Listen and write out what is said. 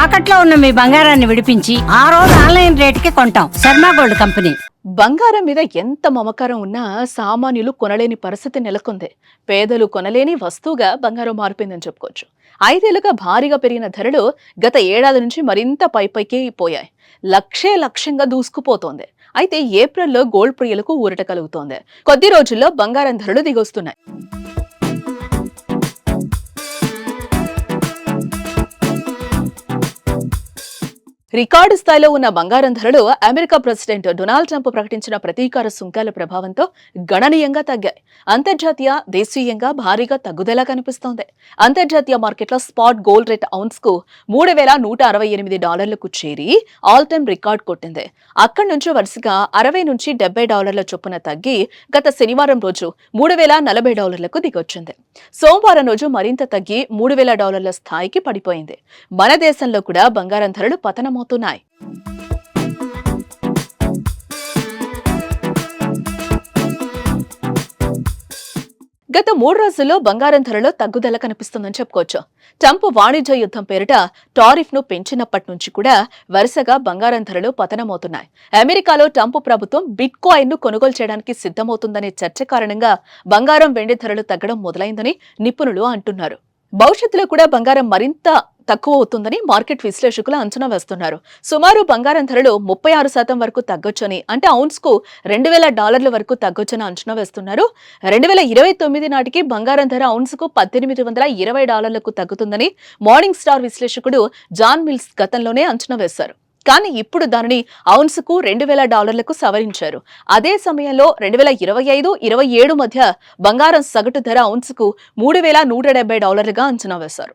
తాకట్లో ఉన్న మీ బంగారాన్ని విడిపించి ఆ రోజు ఆన్లైన్ రేటుకి కొంటాం. Sharma gold company. బంగారం మీద ఎంత మమకారం ఉన్నా సామాన్యులు కొనలేని పరిస్థితి నెలకొంది. పేదలు కొనలేని వస్తువుగా బంగారం మారిపోయిందని చెప్పుకోవచ్చు. 5 ఏళ్లుగా భారీగా పెరిగిన ధరలు గత ఏడాది నుంచి మరింత పైపైకి పోయాయి. లక్ష్యంగా దూసుకుపోతోంది. అయితే ఏప్రిల్లో గోల్డ్ ప్రియులకు ఊరట కలుగుతోంది. కొద్ది రోజుల్లో బంగారం ధరలు దిగొస్తున్నాయి. రికార్డు స్థాయిలో ఉన్న బంగారం ధరలు అమెరికా ప్రెసిడెంట్ డొనాల్డ్ ట్రంప్ ప్రకటించిన ప్రతీకార సుంకాల ప్రభావంతో గణనీయంగా తగ్గాయి. అంతర్జాతీయ దేశీయంగా భారీగా తగ్గుదల కనిపిస్తోంది. అంతర్జాతీయ మార్కెట్లో స్పాట్ గోల్డ్ రేట్ ఔన్స్ కు $3,168కు చేరి ఆల్ టైమ్ రికార్డ్ కొట్టింది. అక్కడి నుంచి వరుసగా $60 నుంచి $70 చొప్పున తగ్గి గత శనివారం రోజు $3,040కు దిగొచ్చింది. సోమవారం రోజు మరింత తగ్గి $3,000 స్థాయికి పడిపోయింది. మన దేశంలో కూడా బంగారం ధరలు పతనమవుతున్నాయి. గత 3 రోజుల్లో బంగారం ధరలో తగ్గుదల కనిపిస్తుందని చెప్పుకోవచ్చు. ట్రంప్ వాణిజ్య యుద్ధం పేరిట టారిఫ్ ను పెంచినప్పటి నుంచి కూడా వరుసగా బంగారం ధరలు పతనమవుతున్నాయి. అమెరికాలో ట్రంప్ ప్రభుత్వం బిట్ కాయిన్ ను కొనుగోలు చేయడానికి సిద్ధమవుతుందనే చర్చ కారణంగా బంగారం వెండి ధరలు తగ్గడం మొదలైందని నిపుణులు అంటున్నారు. భవిష్యత్తులో కూడా బంగారం మరింత తక్కువ అవుతుందని మార్కెట్ విశ్లేషకులు అంచనా వేస్తున్నారు. సుమారు బంగారం ధరలు 36% వరకు తగ్గొచ్చని, అంటే ఔన్స్ కు $2,000 వరకు తగ్గొచ్చని అంచనా వేస్తున్నారు. 2029 నాటికి బంగారం ధర ఔన్స్ కు $1,820కు తగ్గుతుందని మార్నింగ్ స్టార్ విశ్లేషకుడు జాన్ మిల్స్ గతంలోనే అంచనా వేశారు. కానీ ఇప్పుడు దానిని ఔన్స్ కు $2,000కు సవరించారు. అదే సమయంలో 2025-27 మధ్య బంగారం సగటు ధర ఔన్స్ కు $3,170గా అంచనా వేశారు.